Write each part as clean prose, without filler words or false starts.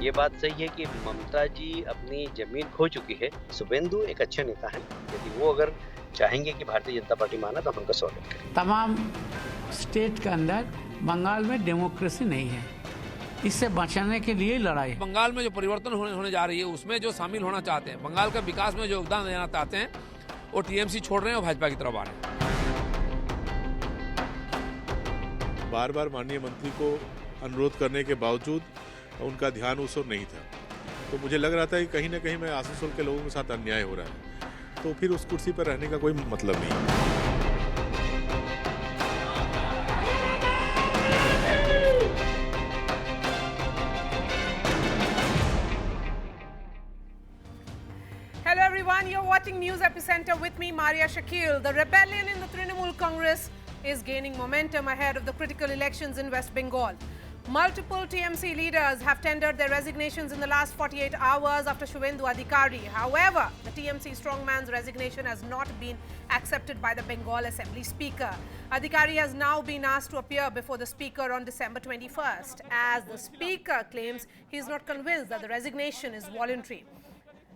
ये बात सही है कि ममता जी अपनी ज़मीन खो चुकी है। शुभेंदु एक अच्छे नेता हैं। यदि वो अगर चाहेंगे कि भारतीय जनता पार्टी माना तो हम उनका स्वागत करें। तमाम स्टेट के अंदर बंगाल में डेमोक्रेसी नहीं है, इससे बचाने के लिए लड़ाई। बंगाल में जो परिवर्तन होने जा रही है उसमें जो शामिल होना चाहते हैं, बंगाल का विकास में जो योगदान देना चाहते हैं, वो टीएमसी छोड़ रहे हैं और भाजपा की तरफ आ रहे हैं। बार बार माननीय मंत्री को अनुरोध करने के बावजूद उनका ध्यान उस ओर नहीं था, तो मुझे लग रहा था कि कहीं ना कहीं मैं आसनसोल के लोगों के साथ अन्याय हो रहा है, तो फिर उस कुर्सी पर रहने का कोई मतलब नहीं। Hello everyone, you're watching News Epicenter with me, Maria Shakil. The rebellion in the Trinamool Congress is gaining momentum ahead of the critical elections in West Bengal. Multiple TMC leaders have tendered their resignations in the last 48 hours after Shubhendu Adhikari. However, the TMC strongman's resignation has not been accepted by the Bengal Assembly Speaker. Adhikari has now been asked to appear before the Speaker on December 21st, as the Speaker claims he is not convinced that the resignation is voluntary.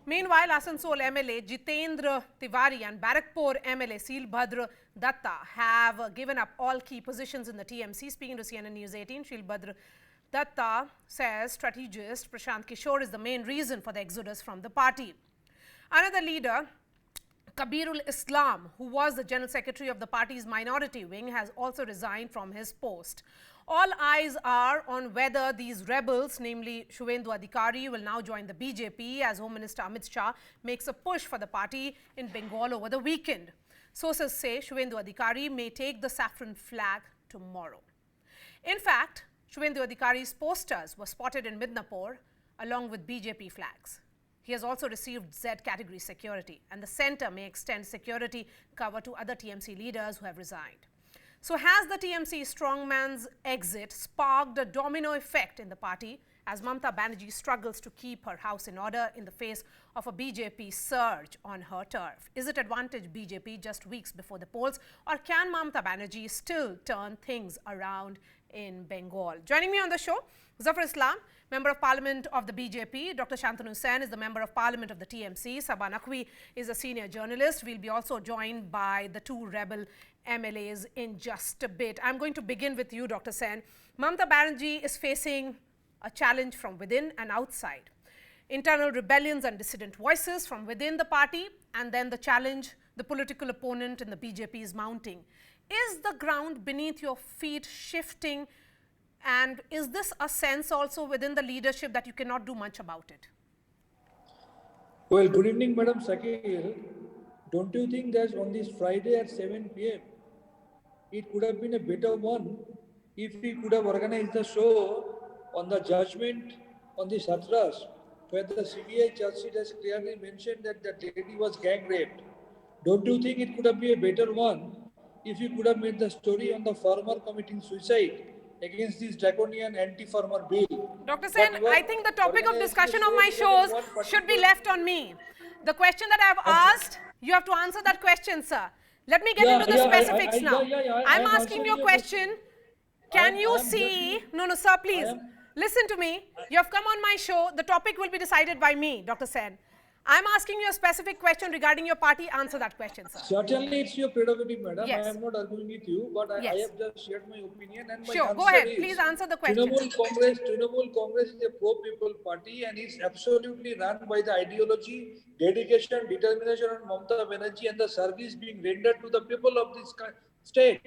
Meanwhile, Asansol MLA Jitendra Tiwari and Barakpur MLA Shilbhadra Datta have given up all key positions in the TMC. Speaking to CNN News 18, Shilbhadra Datta says strategist Prashant Kishore is the main reason for the exodus from the party. Another leader, Kabirul Islam, who was the General Secretary of the party's minority wing, has also resigned from his post. All eyes are on whether these rebels, namely Shubhendu Adhikari, will now join the BJP as Home Minister Amit Shah makes a push for the party in Bengal over the weekend. Sources say Shubhendu Adhikari may take the saffron flag tomorrow. In fact, Shubhendu Adhikari's posters were spotted in Midnapore along with BJP flags. He has also received Z category security, and the centre may extend security cover to other TMC leaders who have resigned. So has the TMC strongman's exit sparked a domino effect in the party as Mamta Banerjee struggles to keep her house in order in the face of a BJP surge on her turf? Is it advantage BJP just weeks before the polls, or can Mamta Banerjee still turn things around in Bengal? Joining me on the show, Zafar Islam, Member of Parliament of the BJP. Dr. Shantanu Sen is the Member of Parliament of the TMC. Sabah Naqvi is a senior journalist. We'll be also joined by the two rebel MLAs in just a bit. I'm going to begin with you, Dr. Sen. Mamta Banerjee is facing a challenge from within and outside. Internal rebellions and dissident voices from within the party, and then the challenge the political opponent in the BJP is mounting. Is the ground beneath your feet shifting, and is this a sense also within the leadership that you cannot do much about it? Well, good evening, Madam Shakil. Don't you think that on this Friday at 7 p.m., it could have been a better one if we could have organized the show on the judgment on the Satras, where the CBI charge sheet has clearly mentioned that the lady was gang raped? Don't you think it could have been a better one if you could have made the story on the farmer committing suicide against this draconian anti-farmer bill? Dr. Sen, I think the topic of discussion of my shows should be left on me. The question that I've asked, you have to answer that question, sir. Let me get into the specifics now. I'm asking you a question. Can you see? No, sir, please. Listen to me. You have come on my show. The topic will be decided by me, Dr. Sen. I'm asking you a specific question regarding your party. Answer that question, sir. Certainly, it's your prerogative, madam. Yes. I am not arguing with you, but Yes. I have just shared my opinion and my Sure, answer go ahead. is, Please answer the question. Trinamool Congress is a pro-people party, and it's absolutely run by the ideology, dedication, determination of Mamta Banerjee and the service being rendered to the people of this state.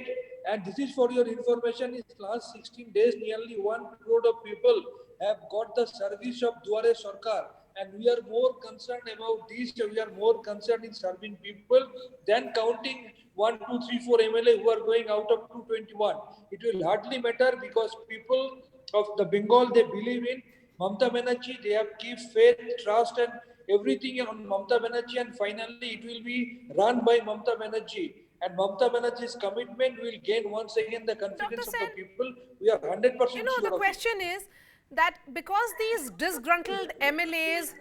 And this is for your information. In the last 16 days, nearly 1 crore of people have got the service of Duare Sarkar. And we are more concerned about this. We are more concerned in serving people than counting 1, 2, 3, 4 MLA who are going out of 221. It will hardly matter because people of the Bengal, they believe in Mamta Banerjee. They have keep faith, trust and everything on Mamta Banerjee, and finally it will be run by Mamta Banerjee. And Mamta Banerjee's commitment will gain once again the confidence of the people. We are 100% sure. The question is that because these disgruntled MLAs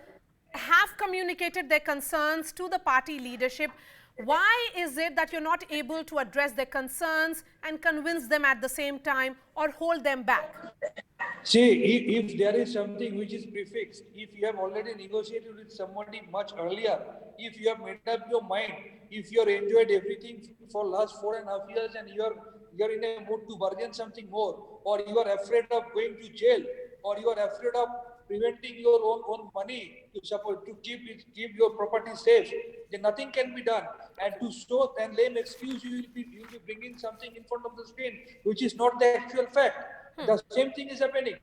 have communicated their concerns to the party leadership, why is it that you're not able to address their concerns and convince them at the same time or hold them back? See, if there is something which is prefixed, if you have already negotiated with somebody much earlier, if you have made up your mind, if you have enjoyed everything for last 4.5 years and you're in a mood to bargain something more, or you are afraid of going to jail, or you are afraid of preventing your own money to keep your property safe, then nothing can be done. And to show and lame excuse, you will be bringing something in front of the screen which is not the actual fact. The same thing is happening.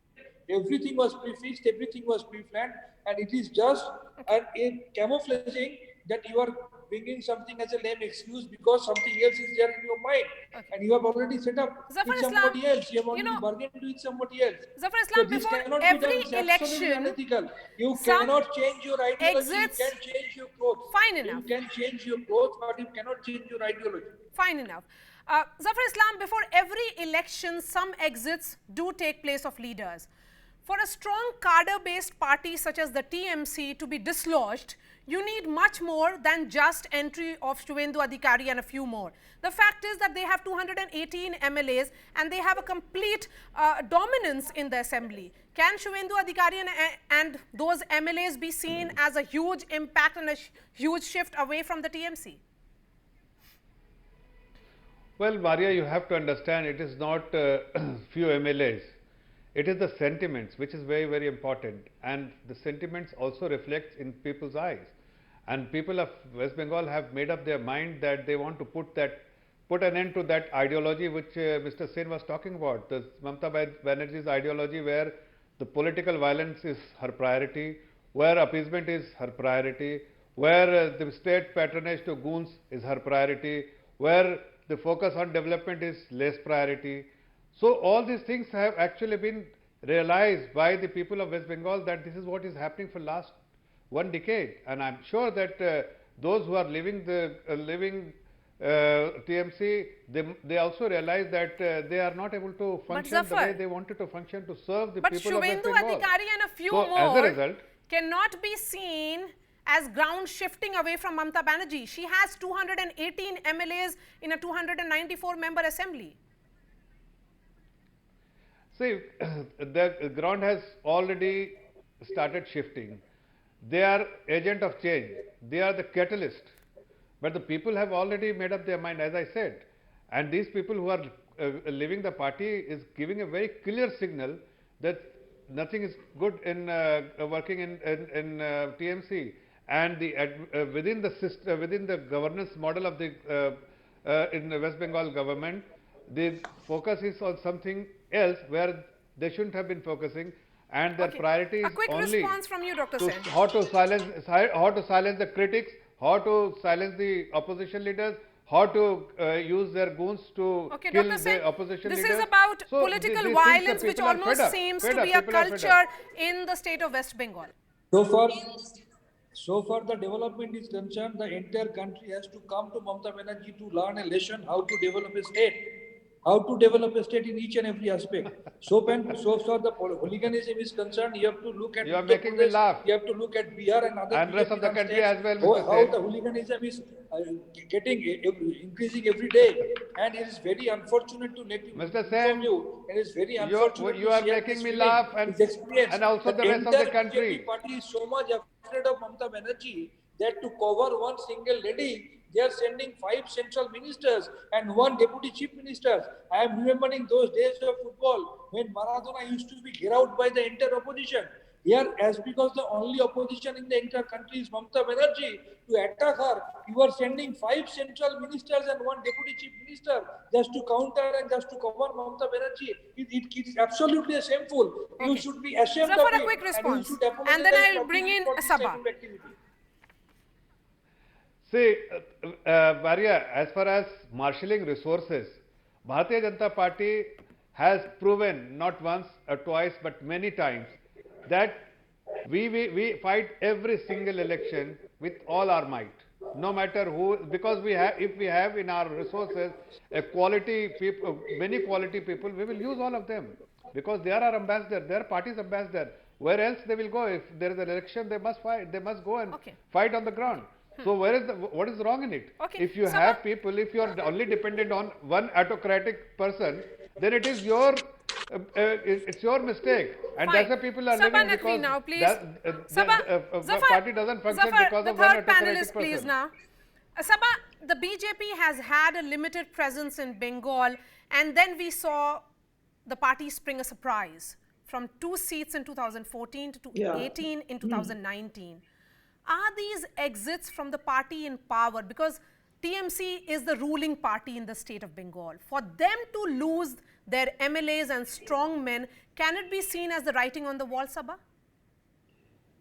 Everything was prefixed, everything was pre-planned, and it is just a camouflaging that you are bringing something as a lame excuse because something else is there in your mind, and you have already set up Zafar with Islam, somebody else. You have already you know, bargained with somebody else. Zafar So Islam, this before cannot be every done. It's absolutely election, unethical. You some cannot change your ideology. exits- You can change your clothes. Fine enough. You can change your clothes, but you cannot change your ideology. Fine enough. Zafar Islam, before every election, some exits do take place of leaders. For a strong cadre-based party such as the TMC to be dislodged, you need much more than just entry of Shubhendu Adhikari and a few more. The fact is that they have 218 MLAs and they have a complete dominance in the assembly. Can Shubhendu Adhikari and those MLAs be seen as a huge impact and a huge shift away from the TMC? Well, Maria, you have to understand it is not few MLAs. It is the sentiments which is very, very important, and the sentiments also reflects in people's eyes. And people of West Bengal have made up their mind that they want to put an end to that ideology which Mr. Sen was talking about, the Mamata Banerjee's ideology where the political violence is her priority, where appeasement is her priority, where the state patronage to goons is her priority, where the focus on development is less priority. So all these things have actually been realized by the people of West Bengal that this is what is happening for last 1 decade, and I'm sure that those who are living TMC, they also realize that they are not able to function the way they wanted to function to serve the people of West But Bengal. Shubhendu Adhikari and a few So, more as a result, cannot be seen as ground shifting away from Mamata Banerjee. She has 218 MLAs in a 294 member assembly. see, the ground has already started shifting. They are agent of change. They are the catalyst. But the people have already made up their mind, as I said. And these people who are leaving the party is giving a very clear signal that nothing is good in working in TMC. And within the system, within the governance model of the in the West Bengal government, the focus is on something else where they shouldn't have been focusing, and their priority is A quick only response from you, Dr. Sen. how to silence the critics, how to silence the opposition leaders, how to use their goons to kill Dr. Sen, the opposition this leaders. is about So political these violence, things which people are almost fed up, seems fed to up, be a people are fed up. culture in the state of West Bengal. So far the development is concerned, the entire country has to come to Mamata Banerjee to learn a lesson how to develop a state. How to develop a state in each and every aspect. So far the hooliganism is concerned, you have to look at... You are making me laugh. You have to look at Bihar and other... And rest of the country as well, How, Mr. how Sen. the hooliganism is increasing every day. And it is very unfortunate to let you... Mr. Sen, you. It is very unfortunate you to are share making this me feeling, laugh this experience. and also the rest of the country. BJP party is so much afraid of Mamata Banerjee that to cover one single lady, they are sending 5 central ministers and 1 deputy chief minister. I am remembering those days of football when Maradona used to be geared out by the entire opposition. Here, as because the only opposition in the entire country is Mamata Banerjee, to attack her, you are sending 5 central ministers and 1 deputy chief minister just to counter and just to cover Mamata Banerjee. It is absolutely shameful. You should be ashamed So of for a it. quick And you response, should apologize and then I will publicly bring in for this Sabah. type of activity. See, Maria, as far as marshalling resources, Bharatiya Janata Party has proven not once or twice but many times that we fight every single election with all our might, no matter who, because if we have in our resources a quality people, many quality people, we will use all of them because they are our ambassador, they are party's ambassador. Where else they will go? If there is an election, they must fight. They must go and fight on the ground. So what is wrong in it? If you have people, if you are only dependent on one autocratic person, then it is your it's your mistake, and Fine. that's why people are Sabha leaving, Naqvi because now, please. the Zafar, party doesn't function Zafar, because the of one third autocratic panelist, please person. now. Sabha, the BJP has had a limited presence in Bengal, and then we saw the party spring a surprise from 2 seats in 2014 to 18 in 2019. Are these exits from the party in power, because TMC is the ruling party in the state of Bengal, for them to lose their MLAs and strong men, can it be seen as the writing on the wall, Sabha?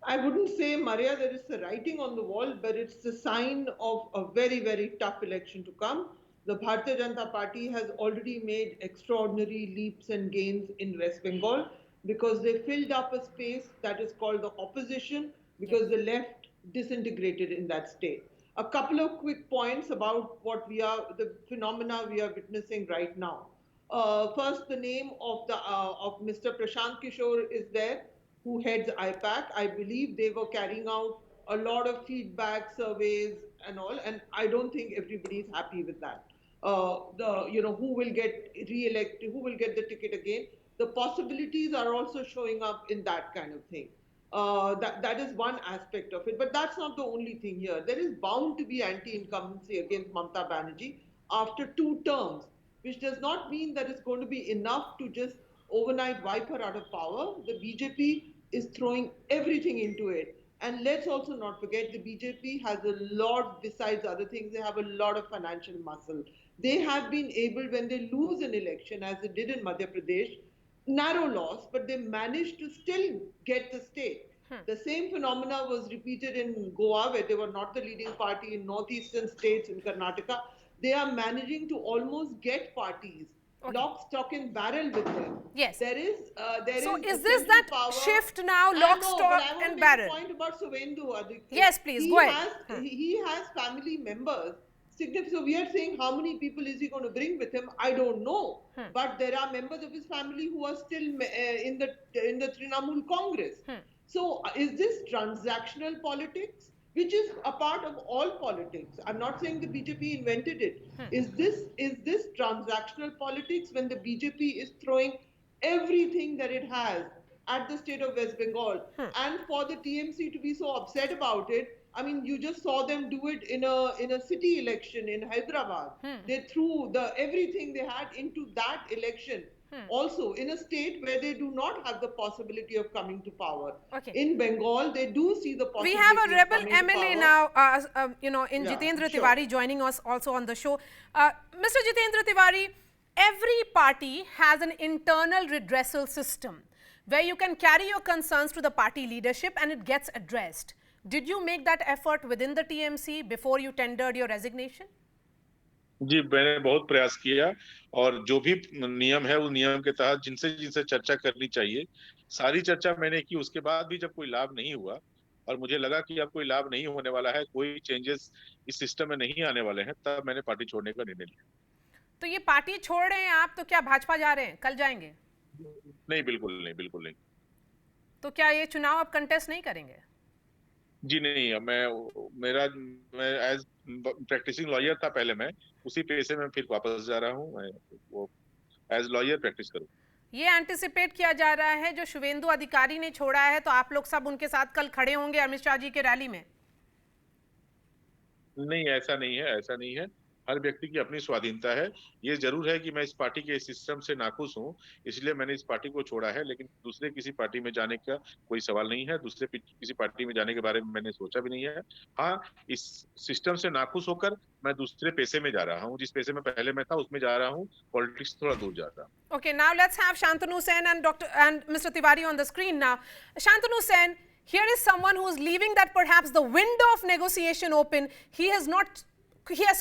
I wouldn't say, Maria, there is the writing on the wall, but it's the sign of a very, very tough election to come. The Bharatiya Janata Party has already made extraordinary leaps and gains in West Bengal because they filled up a space that is called the opposition, because the left disintegrated in that state. A couple of quick points about the phenomena we are witnessing right now. First, the name of Mr. Prashant Kishore is there, who heads IPAC. I believe they were carrying out a lot of feedback surveys and all, and I don't think everybody is happy with that. Who will get re-elected, who will get the ticket again. The possibilities are also showing up in that kind of thing. That is one aspect of it, but that's not the only thing here. There is bound to be anti-incumbency against Mamata Banerjee after 2 terms, which does not mean that it's going to be enough to just overnight wipe her out of power. The BJP is throwing everything into it. And let's also not forget, the BJP has a lot, besides other things, they have a lot of financial muscle. They have been able, when they lose an election, as they did in Madhya Pradesh, narrow loss, but they managed to still get the state. The same phenomena was repeated in Goa, where they were not the leading party, in northeastern states, in Karnataka. They are managing to almost get parties lock, stock and barrel with them. Yes. There is this that power. shift now, lock, stock and barrel? I want to make a point about Suvendu, Aditya. Yes, please, go ahead. He has family members. So we are saying how many people is he going to bring with him? I don't know. But there are members of his family who are still in the Trinamool Congress. So is this transactional politics, which is a part of all politics? I'm not saying the BJP invented it. Is this transactional politics when the BJP is throwing everything that it has at the state of West Bengal? And for the TMC to be so upset about it, I mean, you just saw them do it in a city election in Hyderabad. They threw everything they had into that election. Also, in a state where they do not have the possibility of coming to power. In Bengal, they do see the possibility. We have a rebel MLA now, Sure. Jitendra Tiwari joining us also on the show. Mr. Jitendra Tiwari, every party has an internal redressal system where you can carry your concerns to the party leadership and it gets addressed. Did you make that effort within the TMC before you tendered your resignation? जी, मैंने बहुत प्रयास किया और जो भी नियम है उस नियम के तहत जिनसे चर्चा करनी चाहिए सारी चर्चा मैंने की। उसके बाद भी जब कोई लाभ नहीं हुआ और मुझे लगा कि अब कोई लाभ नहीं होने वाला है, कोई चेंजेस इस सिस्टम में नहीं आने वाले हैं, तब मैंने पार्टी छोड़ने का निर्णय लिया। तो ये पार्टी छोड़ रहे हैं आप, तो क्या भाजपा जा रहे हैं, कल जाएंगे? नहीं, बिल्कुल नहीं। तो क्या ये चुनाव आप कंटेस्ट नहीं करेंगे? जी नहीं, मैं एज प्रैक्टिसिंग लॉयर था पहले, मैं उसी पेशे में फिर वापस जा रहा हूँ। मैं वो एज लॉयर प्रैक्टिस करूँ। ये एंटिसिपेट किया जा रहा है जो शुभेंदु अधिकारी ने छोड़ा है, तो आप लोग सब उनके साथ कल खड़े होंगे अमित शाह जी के रैली में? नहीं, ऐसा नहीं है। हर व्यक्ति की अपनी स्वाधीनता है। ये जरूर है कि मैं इस पार्टी के सिस्टम से नाखुश हूँ, इसलिए मैंने इस पार्टी को छोड़ा है, लेकिन दूसरे किसी पार्टी में जाने का कोई सवाल नहीं है। दूसरे किसी पार्टी में जाने के बारे में मैंने सोचा भी नहीं है। हाँ, इस सिस्टम से नाखुश होकर मैं दूसरे पेशे में जा रहा हूँ। जिस पेशे में पहले मैं था उसमें जा रहा हूँ, पॉलिटिक्स थोड़ा दूर जा रहा हूँ। Okay, now let's have Shantanu Sen and Mr. Tiwari on the screen now. Shantanu Sen, here is someone who is leaving that perhaps the window of negotiation open. He has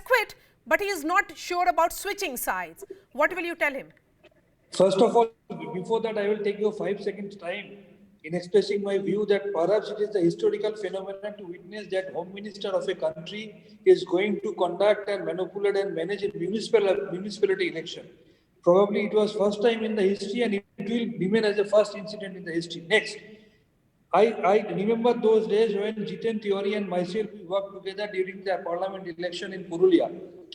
quit, but he is not sure about switching sides. What will you tell him? First of all, before that, I will take your 5 seconds time in expressing my view that perhaps it is a historical phenomenon to witness that Home Minister of a country is going to conduct and manipulate and manage a municipality election. Probably it was first time in the history and it will remain as the first incident in the history. Next, I remember those days when Jiten Tiwari and myself we worked together during the parliament election in Purulia.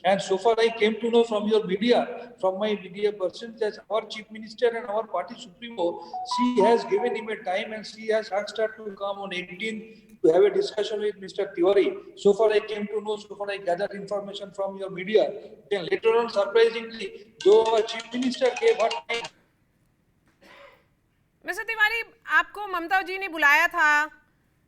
And so far I came to know from your media, from my media person, that our chief minister and our party supremo, she has given him a time and she has asked her to come on 18 to have a discussion with Mr. Tiwari. So far I came to know, so far I gathered information from your media. Then later on, surprisingly, though our chief minister gave her time. Mister Tiwari, आपको ममता जी ने बुलाया था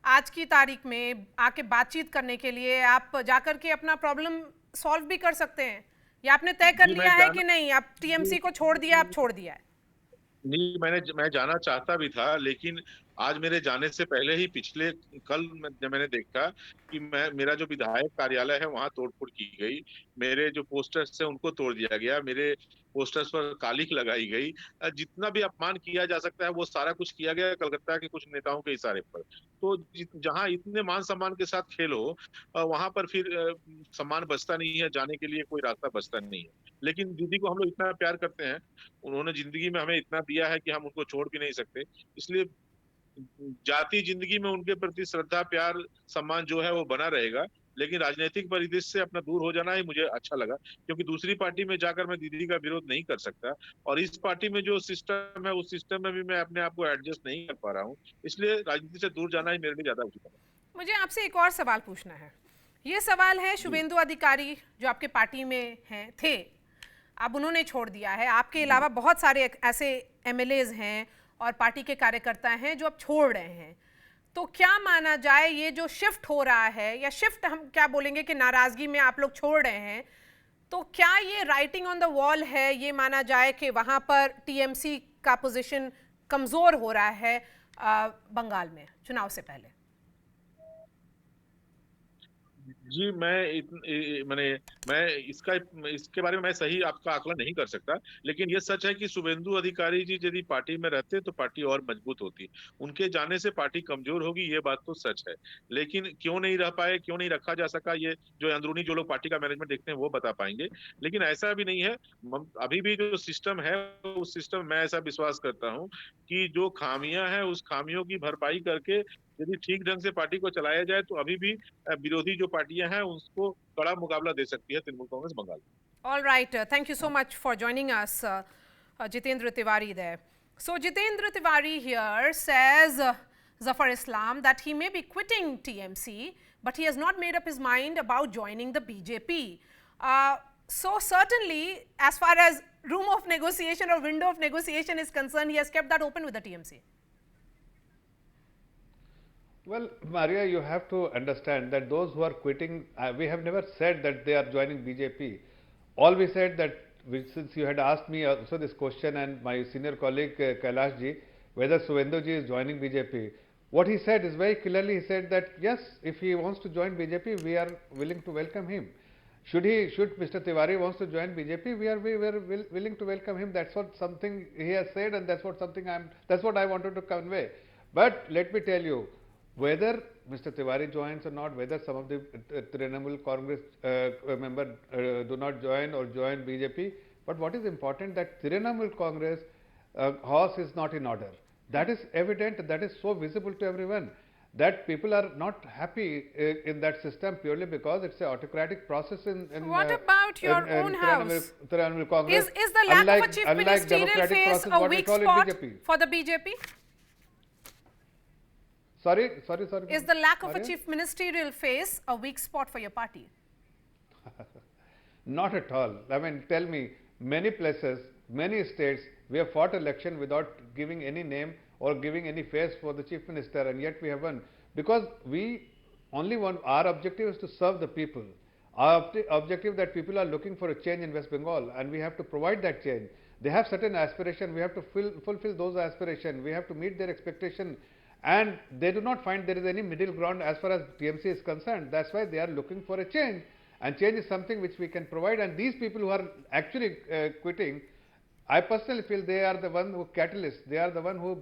आज की तारीख में आके बातचीत करने के लिए। आप जाकर के अपना प्रॉब्लम सॉल्व भी कर सकते हैं, या आपने तय कर लिया है कि नहीं, आप टीएमसी को छोड़ दिया, आप छोड़ दिया है? नहीं, मैं जाना चाहता भी था, लेकिन आज मेरे जाने से पहले ही पिछले कल जब मैंने देखा कि मेरा जो विधायक कार्यालय है वहां तोड़फोड़ की गई, मेरे जो पोस्टर्स है उनको तोड़ दिया गया, मेरे पोस्टर्स पर कालिख लगाई गई, जितना भी अपमान किया जा सकता है वो सारा कुछ किया गया कलकत्ता के कुछ नेताओं के इशारे पर। तो जहां इतने मान सम्मान के साथ खेल हो, वहां पर फिर सम्मान बचता नहीं है, जाने के लिए कोई रास्ता बचता नहीं है। लेकिन दीदी को हम लोग इतना प्यार करते हैं, उन्होंने जिंदगी में हमें इतना दिया है कि हम उनको छोड़ भी नहीं सकते। इसलिए जाति जिंदगी में उनके प्रति श्रद्धा, प्यार, सम्मान जो है वो बना रहेगा। लेकिन राजनीतिक परिदृश्य से अपना दूर हो जाना ही मुझे अच्छा लगा, क्योंकि दूसरी पार्टी में जाकर मैं दीदी का विरोध नहीं कर सकता, और इस पार्टी में जो सिस्टम है उस सिस्टम में भी मैं अपने आप को एडजस्ट नहीं कर पा रहा हूँ। इसलिए राजनीति से दूर जाना ही मेरे लिए ज्यादा उचित है। मुझे आपसे एक और सवाल पूछना है। ये सवाल है शुभेंदु अधिकारी जो आपके पार्टी में हैं थे, अब उन्होंने छोड़ दिया है। आपके अलावा बहुत सारे ऐसे एमएलएज हैं और पार्टी के कार्यकर्ता हैं जो अब छोड़ रहे हैं। तो क्या माना जाए, ये जो शिफ्ट हो रहा है, या शिफ्ट हम क्या बोलेंगे कि नाराजगी में आप लोग छोड़ रहे हैं, तो क्या ये राइटिंग ऑन द वॉल है, ये माना जाए कि वहां पर टीएमसी का पोजीशन कमजोर हो रहा है बंगाल में चुनाव से पहले? जी, मैं इसके बारे में मैं सही आपका आकलन नहीं कर सकता, लेकिन ये सच है कि शुभेंदु अधिकारी जी यदि पार्टी में रहते तो पार्टी और मजबूत होती। उनके जाने से पार्टी कमजोर होगी, ये बात तो सच है। लेकिन क्यों नहीं रह पाए, क्यों नहीं रखा जा सका, ये जो अंदरूनी जो लोग पार्टी का मैनेजमेंट देखते हैं वो बता पाएंगे। लेकिन ऐसा भी नहीं है, अभी भी जो सिस्टम है उस सिस्टम में ऐसा विश्वास करता हूँ कि जो खामियां हैं उस खामियों की भरपाई करके यदि ठीक ढंग से पार्टी को चलाया जाए तो अभी भी विरोधी जो पार्टियां हैं उसको कड़ा मुकाबला दे सकती है Trinamool Congress Bengal. All right, thank you so much for joining us, Jitendra Tiwari there. So Jitendra Tiwari here says Zafar Islam that he may be quitting TMC, but he has not made up his mind about joining the BJP. So certainly, as far as room of negotiation or window of negotiation is concerned, he has kept that open with the TMC. Well, Maria, you have to understand that those who are quitting, we have never said that they are joining BJP. All we said that, since you had asked me also this question and my senior colleague Kailash ji, whether Subhendu ji is joining BJP, what he said is very clearly, he said that yes, if he wants to join BJP, we are willing to welcome him. Should Mr. Tiwari wants to join BJP, we are willing to welcome him. That's what something he has said, and that's what I wanted to convey. But let me tell you, whether Mr. Tiwari joins or not, whether some of the Trinamool Congress members do not join or join BJP, but what is important that Trinamool Congress horse is not in order. That is evident, that is so visible to everyone, that people are not happy in that system purely because it's an autocratic process in what about your own house? Trinamool Congress. Is the lack of a chief ministerial face a weak spot for the BJP? Sorry. Is the lack of a chief ministerial face a weak spot for your party? Not at all. I mean, tell me, many places, many states, we have fought election without giving any name or giving any face for the chief minister, and yet we have won. Because we only want, our objective is to serve the people. Our objective that people are looking for a change in West Bengal, and we have to provide that change. They have certain aspirations, we have to fulfill those aspirations, we have to meet their expectation. And they do not find there is any middle ground as far as TMC is concerned. That's why they are looking for a change, and change is something which we can provide. And these people who are actually quitting, I personally feel they are the one who catalyst. They are the one who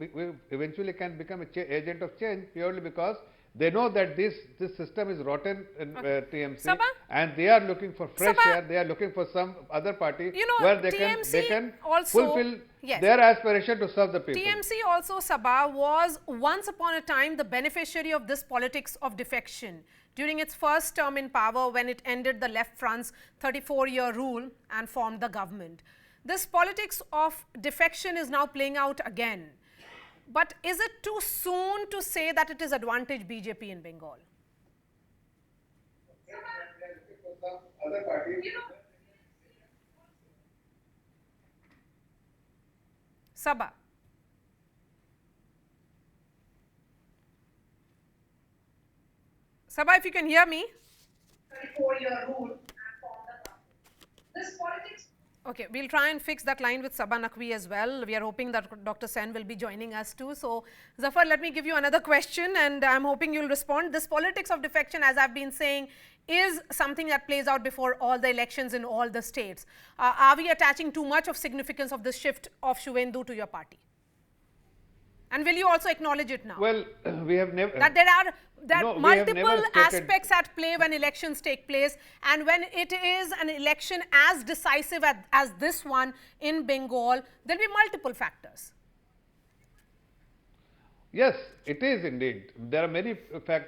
eventually can become an agent of change purely because They know that this system is rotten in TMC, Sabha? and they are looking for fresh Sabha? air. They are looking for some other party You know, where they TMC can also- fulfill yes. their aspiration to serve the people. TMC also, Sabha, was once upon a time the beneficiary of this politics of defection during its first term in power when it ended the Left Front's 34-year rule and formed the government. This politics of defection is now playing out again. But is it too soon to say that it is advantage BJP in Bengal? Sabha. Sabha, if you can hear me. 34-year rule and form the government. This politics. Okay, we'll try and fix that line with Sabha Naqvi as well. We are hoping that Dr. Sen will be joining us too. So, Zafar, let me give you another question and I'm hoping you'll respond. This politics of defection, as I've been saying, is something that plays out before all the elections in all the states. Are we attaching too much of significance of this shift of Shuvendu to your party? And will you also acknowledge it now? Well, we have never... That there are No, we have multiple never stated- aspects at play when elections take place, and when it is an election as decisive as this one in Bengal, there will be multiple factors. Yes, it is indeed. There are many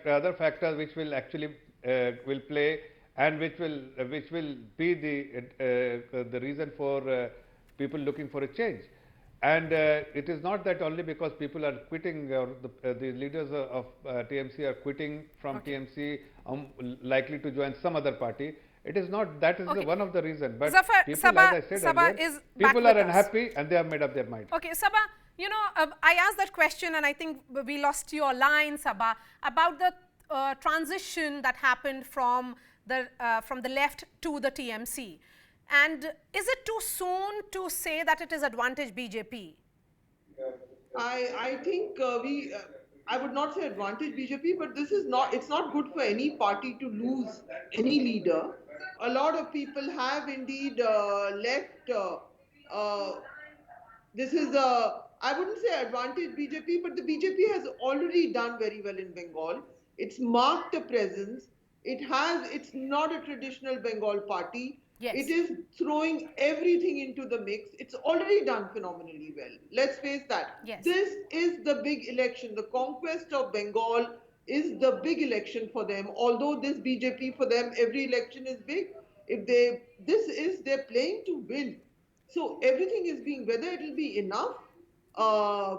other factors which will actually will play, and which will be the reason for people looking for a change. And it is not that only because people are quitting, or the leaders of TMC are quitting from TMC, likely to join some other party. It is not, that is one of the reasons. But Zafar, people, Sabha, as I said Sabha earlier, is back people with are us. unhappy and they have made up their mind. Okay, Sabha, you know, I asked that question and I think we lost your line, Sabha, about the transition that happened from the left to the TMC. And is it too soon to say that it is advantage BJP? I think I would not say advantage BJP, but this is not, it's not good for any party to lose any leader. A lot of people have indeed left. This is I wouldn't say advantage BJP, but the BJP has already done very well in Bengal. It's marked a presence. It's not a traditional Bengal party. Yes. It is throwing everything into the mix. It's already done phenomenally well. Let's face that. Yes. This is the big election. The conquest of Bengal is the big election for them. Although this BJP, for them, every election is big. They're playing to win. So everything is being, whether it will be enough,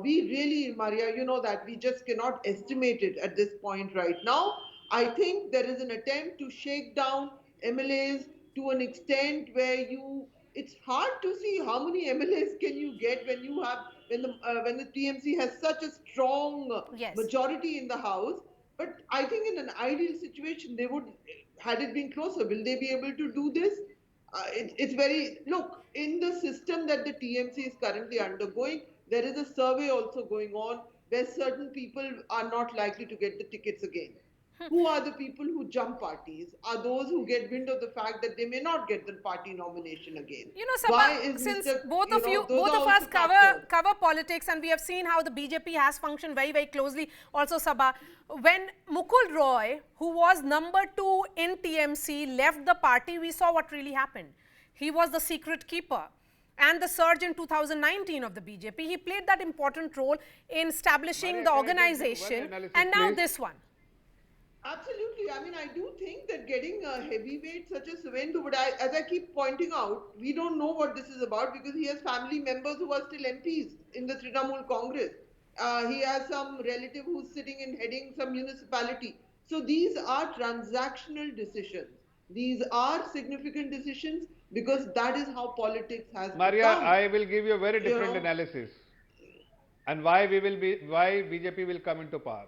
we really, Maria, you know that we just cannot estimate it at this point right now. I think there is an attempt to shake down MLAs to an extent where it's hard to see how many MLAs can you get when you have, when the TMC has such a strong Yes. majority in the house. But I think in an ideal situation, they would, had it been closer, will they be able to do this? It's very, look, in the system that the TMC is currently undergoing, there is a survey also going on where certain people are not likely to get the tickets again. Who are the people who jump parties? Are those who get wind of the fact that they may not get the party nomination again? You know, Sabha, since both of us cover politics, and we have seen how the BJP has functioned very, very closely. Also, Sabha, when Mukul Roy, who was number 2 in TMC, left the party, we saw what really happened. He was the secret keeper. And the surge in 2019 of the BJP, he played that important role in establishing the organization, and now this one. Absolutely. I mean, I do think that getting a heavyweight such as Shuvendu, but as I keep pointing out, we don't know what this is about because he has family members who are still MPs in the Trinamool Congress. He has some relative who's sitting and heading some municipality. So these are transactional decisions. These are significant decisions because that is how politics has Maria, become. I will give you a very different analysis and why BJP will come into power.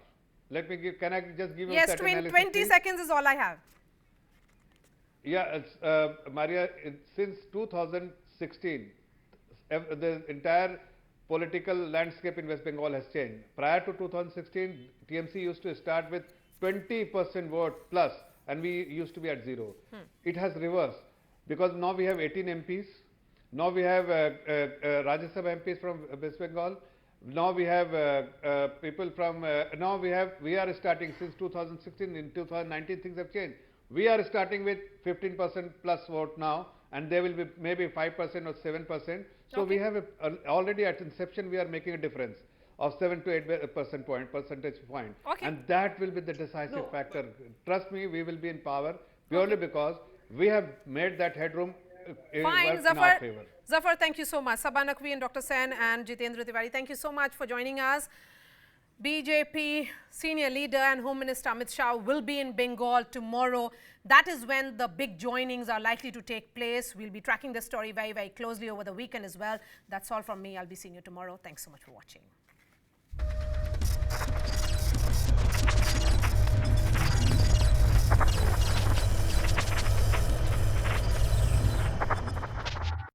Let me give, can I just give you that analysis? Yes, 20 seconds is all I have. Yeah, Maria, since 2016, the entire political landscape in West Bengal has changed. Prior to 2016, TMC used to start with 20% vote plus, and we used to be at 0. It has reversed because now we have 18 MPs. Now we have Rajya Sabha MPs from West Bengal. Now we have people from, we are starting since 2016, in 2019 things have changed. We are starting with 15% plus vote now, and there will be maybe 5% or 7%. So we have already at inception we are making a difference of 7 to 8 percentage point. And that will be the decisive factor. Trust me, we will be in power purely because we have made that headroom Fine, work in our favor. Zafar, thank you so much. Sabha Naqvi and Dr. Sen and Jitendra Tiwari, thank you so much for joining us. BJP senior leader and Home Minister Amit Shah will be in Bengal tomorrow. That is when the big joinings are likely to take place. We'll be tracking the story very, very closely over the weekend as well. That's all from me. I'll be seeing you tomorrow. Thanks so much for watching.